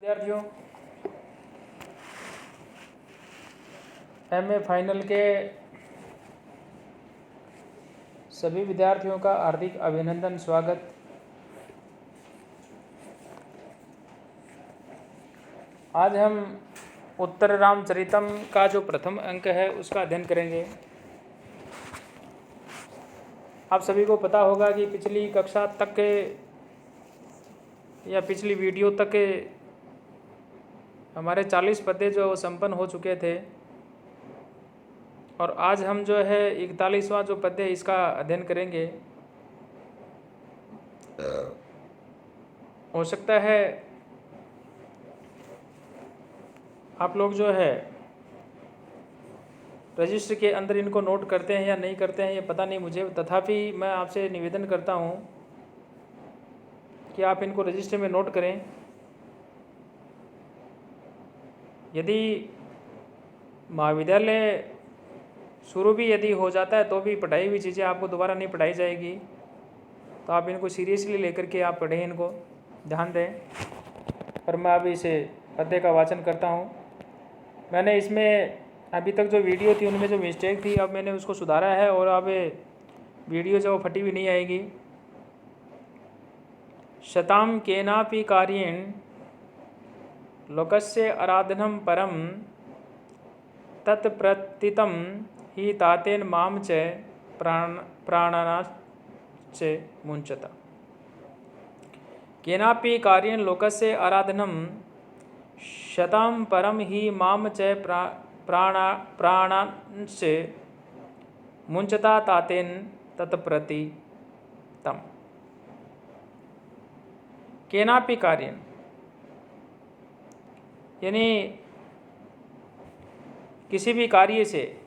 विद्यार्थियों, MA final के सभी विद्यार्थियों का हार्दिक अभिनंदन, स्वागत। आज हम उत्तर रामचरितम का जो प्रथम अंक है उसका अध्ययन करेंगे। आप सभी को पता होगा कि पिछली कक्षा तक के या पिछली वीडियो तक के हमारे 40 पद्य जो संपन्न हो चुके थे और आज हम जो है 41वां जो पद्य है इसका अध्ययन करेंगे। हो सकता है आप लोग जो है रजिस्टर के अंदर इनको नोट करते हैं या नहीं करते हैं ये पता नहीं मुझे, तथापि मैं आपसे निवेदन करता हूँ कि आप इनको रजिस्टर में नोट करें। यदि महाविद्यालय शुरू भी यदि हो जाता है तो भी पढ़ाई हुई चीज़ें आपको दोबारा नहीं पढ़ाई जाएगी, तो आप इनको सीरियसली लेकर के आप पढ़ें, इनको ध्यान दें। और मैं अभी इसे पद्य का वाचन करता हूँ। मैंने इसमें अभी तक जो वीडियो थी उनमें जो मिस्टेक थी अब मैंने उसको सुधारा है और अब वीडियो जो फटी हुई नहीं आएगी। शताम केनापि कार्येण लोकस्य आराधनम परम तत्प्रतीतम ही तातेन माम च प्राणानाश्च मुंचता। केनापि कार्येण लोकस्य आराधनम शताम परम ही माम च प्राणांश्च मुंचता तातेन तत्प्रतीतम। केनापि कार्येण यानी किसी भी कार्य से,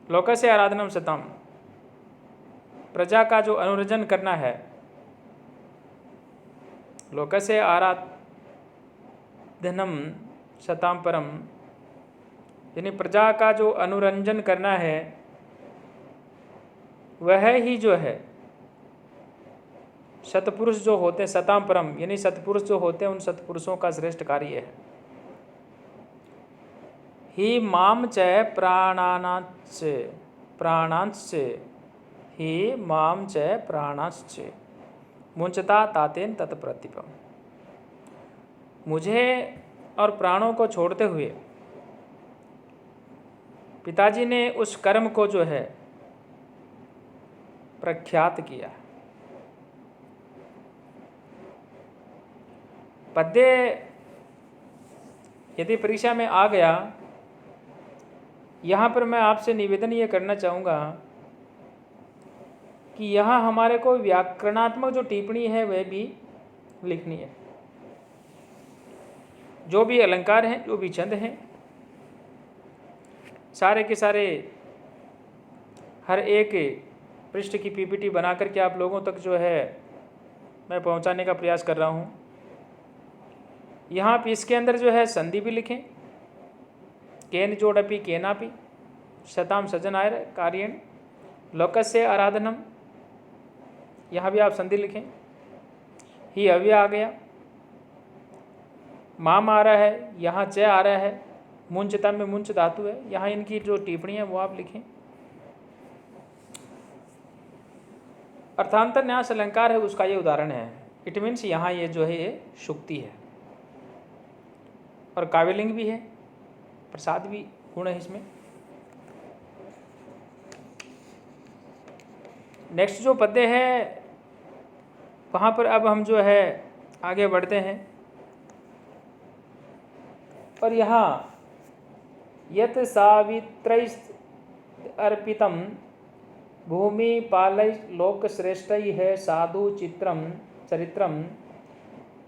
लोकस्य आराधनम शतम प्रजा का जो अनुरंजन करना है, लोकस्य आराधनम शताम परम यानी प्रजा का जो अनुरंजन करना है वह ही जो है सतपुरुष जो होते हैं, शताम परम यानी सतपुरुष जो होते हैं उन सतपुरुषों का श्रेष्ठ कार्य है। ही माम च प्राणांश्च ही माम च प्राणांश्च मुंचता तातेन तत्प्रतिपम। मुझे और प्राणों को छोड़ते हुए पिताजी ने उस कर्म को जो है प्रख्यात किया। पद्य यदि परीक्षा में आ गया, यहाँ पर मैं आपसे निवेदन ये करना चाहूँगा कि यहाँ हमारे को व्याकरणात्मक जो टिप्पणी है वह भी लिखनी है। जो भी अलंकार हैं, जो भी छंद हैं, सारे के सारे हर एक पृष्ठ की पीपीटी बना करके आप लोगों तक जो है मैं पहुंचाने का प्रयास कर रहा हूं। यहाँ पे इसके अंदर जो है संधि भी लिखें, केन जोड़पी केनापि शताम सजनाय कार्येण लोकस्य आराधनम, यहाँ भी आप संधि लिखें। ही अव्यय आ गया, माम आ रहा है, यहाँ च आ रहा है, मुंचता में मुंच धातु है, यहाँ इनकी जो टिप्पणी है वो आप लिखें। अर्थांतर न्यास अलंकार है उसका ये उदाहरण है। इट मीन्स यहाँ ये जो है ये शुक्ति है और काव्यलिंग भी है, प्रसाद भी गुण है इसमें। नेक्स्ट जो पद्य है वहाँ पर अब हम जो है आगे बढ़ते हैं और यहाँ यत सावित्रैः अर्पितम भूमि पालय लोक श्रेष्ठ है साधु चित्रम चरित्रम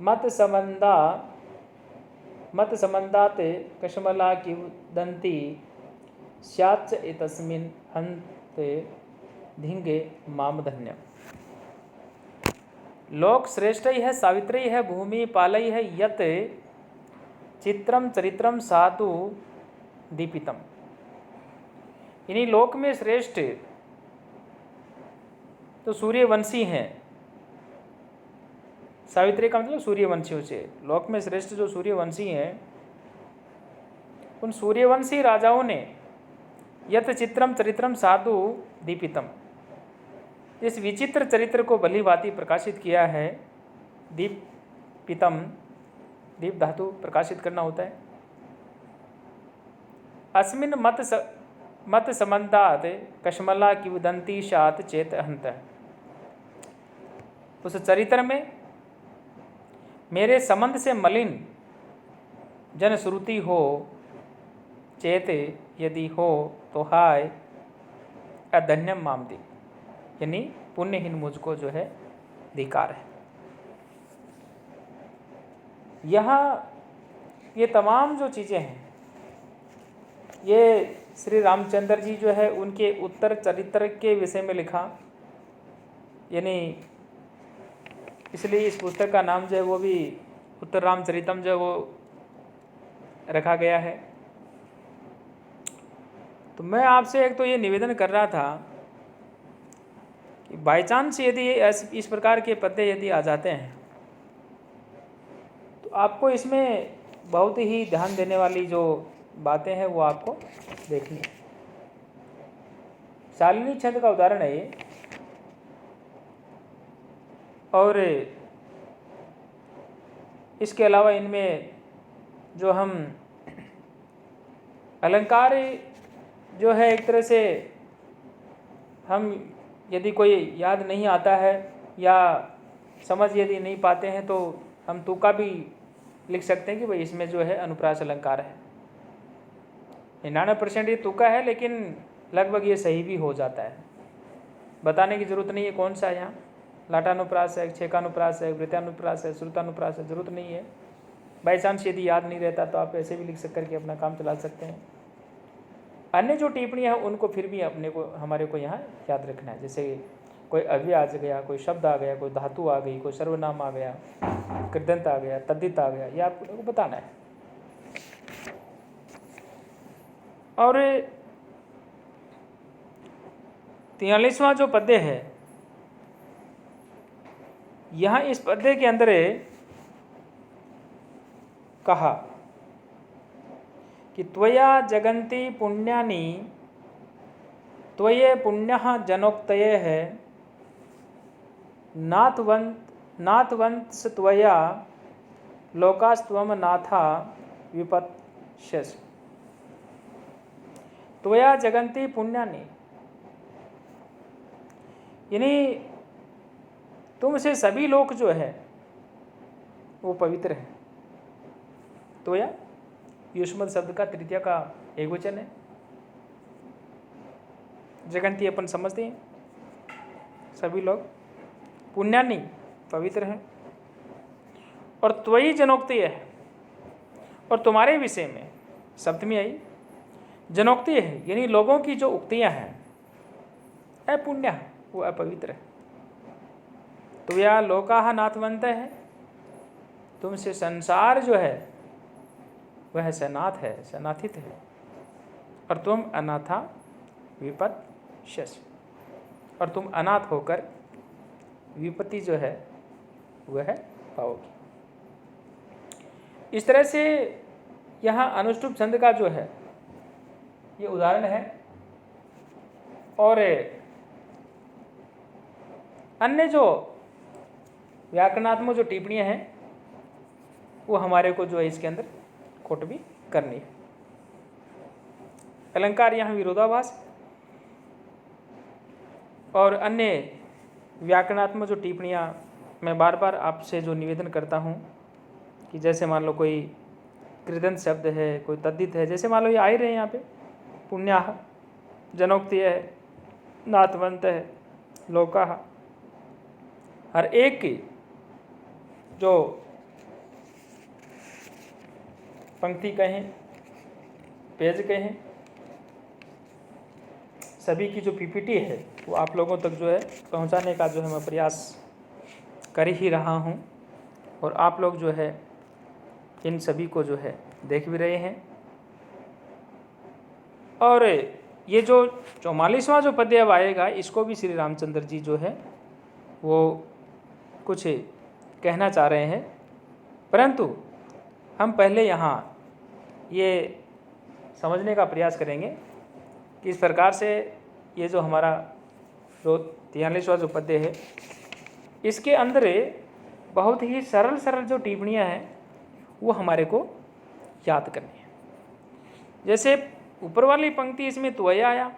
मत संबंधात कशमला किवदंती स्याच्च एतस्मिन् हन्ते धिंगे माम धन्य। लोक श्रेष्ठ है, सावित्री है, भूमि पालय है, यत चित्रम चरित्रम साधु दीपितम। इन्हीं लोक में श्रेष्ठ तो सूर्यवंशी हैं, सावित्री का मतलब सूर्यवंशियों से। लोक में श्रेष्ठ जो सूर्यवंशी हैं, उन सूर्यवंशी राजाओं ने यत चित्रम चरित्रम साधु दीपितम, इस विचित्र चरित्र को भली भांति प्रकाशित किया है। दीपितम, दीप धातु प्रकाशित करना होता है। अस्मिन मत समन्तात् कश्मला किवदंती शात चेत हंत, उस चरित्र में मेरे संबंध से मलिन जन श्रुति हो, चेत यदि हो तो हाय अधन्यम मामदी, यानी पुण्यहीन मुझको जो है धिकार है। यहाँ ये तमाम जो चीज़ें हैं, ये श्री रामचंद्र जी जो है उनके उत्तर चरित्र के विषय में लिखा, यानी इसलिए इस पुस्तक का नाम जो है वो भी उत्तर रामचरितम जो है वो रखा गया है। तो मैं आपसे एक तो ये निवेदन कर रहा था कि बाई चांस यदि इस प्रकार के पद्य यदि आ जाते हैं तो आपको इसमें बहुत ही ध्यान देने वाली जो बातें हैं वो आपको देखनी है। शालिनी छंद का उदाहरण है ये, और इसके अलावा इनमें जो हम अलंकार जो है एक तरह से हम यदि कोई याद नहीं आता है या समझ यदि नहीं पाते हैं तो हम तुका भी लिख सकते हैं कि भाई इसमें जो है अनुप्रास अलंकार है। 99% ये तुका है, लेकिन लगभग ये सही भी हो जाता है। बताने की ज़रूरत नहीं है कौन सा है यहाँ लाटानुप्रास है, छेकानुप्रास है, वृत्तानुप्रास है, श्रुतानुप्रास है, ज़रूरत नहीं है। बाई चांस यदि याद नहीं रहता तो आप ऐसे भी लिख सक करके अपना काम चला सकते हैं। अन्य जो टिप्पणियाँ हैं उनको फिर भी हमारे को यहाँ याद रखना है। जैसे कोई अव्यय आ गया, कोई शब्द आ गया, कोई धातु आ गई, कोई सर्वनाम आ गया, कृदंत आ गया, तद्धित आ गया, ये आपको बताना है। और 43वां जो पद्य है, यहाँ इस पद्य के अंदर कहा कि त्वया जगन्ति पुण्यानि त्वये पुण्यः जनोक्तये है नाथवंश त्वया लोकास्त्वम नाथा विपत्स्यसि। त्वया जगन्ति पुण्यानि, यानी तुमसे सभी लोग जो है वो पवित्र है। त्वया युष्मद शब्द का तृतीया का एक वचन है। जगंती अपन समझते हैं, सभी लोग। पुण्यानि पवित्र हैं। और त्वयि जनोक्ति है, और तुम्हारे विषय में सप्तमी आई जनोक्ति है, यानी लोगों की जो उक्तियां हैं अपुण्य, वो अपवित्र है। त्वया लोकाः नाथवंत है, तुमसे संसार जो है वह सनाथ है, सनाथित है, और तुम अनाथा विपत्स्यसि, और तुम अनाथ होकर विपत्ति जो है वह पाओगी। इस तरह से यहाँ अनुष्टुप छंद का जो है ये उदाहरण है। और अन्य जो व्याकरणात्मक जो टिप्पणियाँ हैं वो हमारे को जो है इसके अंदर कोट भी करनी है। अलंकार यहाँ विरोधाभास, और अन्य व्याकरणात्मक जो टिप्पणियाँ मैं बार बार आपसे जो निवेदन करता हूँ कि जैसे मान लो कोई कृदंत शब्द है, कोई तद्धित है, जैसे मान लो ये आ ही रहे हैं यहाँ पे, पुण्याः, जनोक्ति है, नाथवंत है, लोकाः, हर एक की जो पंक्ति कहें, पेज कहें, सभी की जो पीपीटी है वो आप लोगों तक जो है पहुंचाने का जो है मैं प्रयास कर ही रहा हूं, और आप लोग जो है इन सभी को जो है देख भी रहे हैं। और ये जो 44वां जो पद्य अब आएगा, इसको भी श्री रामचंद्र जी जो है वो कुछ कहना चाह रहे हैं, परंतु हम पहले यहाँ ये समझने का प्रयास करेंगे कि इस प्रकार से ये जो हमारा जो 43वां जो पद्य है, इसके अंदर बहुत ही सरल सरल जो टिप्पणियाँ हैं वो हमारे को याद करनी है। जैसे ऊपर वाली पंक्ति इसमें त्वया आया,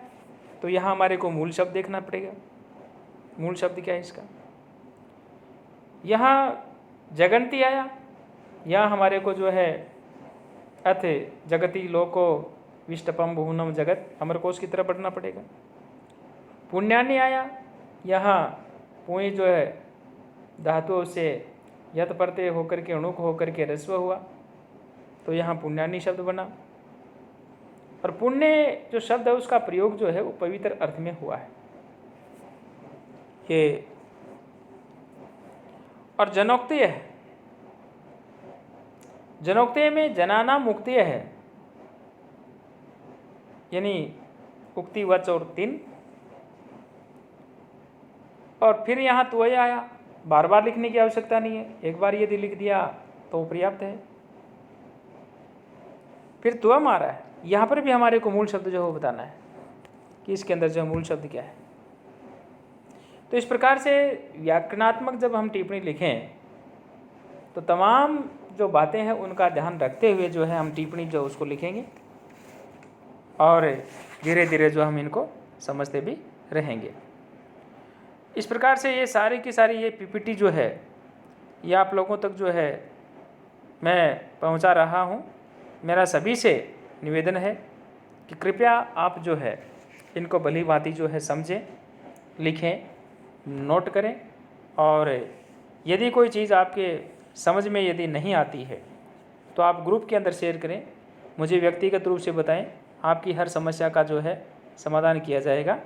तो यहाँ हमारे को मूल शब्द देखना पड़ेगा। मूल शब्द क्या है इसका? यहाँ जगन्ति आया, यहाँ हमारे को जो है अथ जगति लोको विष्टपम बहुनम जगत, अमरकोश की तरफ बढ़ना पड़ेगा। पुण्यानि आया, यहाँ पुण्य जो है धातुओं से यत प्रत्यय होकर के अणुक होकर के रस्व हुआ, तो यहाँ पुण्यानि शब्द बना। और पुण्य जो शब्द है उसका प्रयोग जो है वो पवित्र अर्थ में हुआ है ये। और जनोक्तय है, जनोक्तय में जनाना मुक्तय है, यानी उक्ति वच और तीन। और फिर यहाँ त्वय आया, बार बार लिखने की आवश्यकता नहीं है, एक बार यदि लिख दिया तो पर्याप्त है। फिर त्वम आ रहा है, यहाँ पर भी हमारे को मूल शब्द जो है वो बताना है कि इसके अंदर जो मूल शब्द क्या है। तो इस प्रकार से व्याकरणात्मक जब हम टिप्पणी लिखें तो तमाम जो बातें हैं उनका ध्यान रखते हुए जो है हम टिप्पणी जो उसको लिखेंगे, और धीरे धीरे जो हम इनको समझते भी रहेंगे। इस प्रकार से ये सारी की सारी ये पीपीटी जो है ये आप लोगों तक जो है मैं पहुंचा रहा हूं। मेरा सभी से निवेदन है कि कृपया आप जो है इनको भली भांति जो है समझें, लिखें, नोट करें, और यदि कोई चीज़ आपके समझ में यदि नहीं आती है तो आप ग्रुप के अंदर शेयर करें, मुझे व्यक्तिगत रूप से बताएं, आपकी हर समस्या का जो है समाधान किया जाएगा।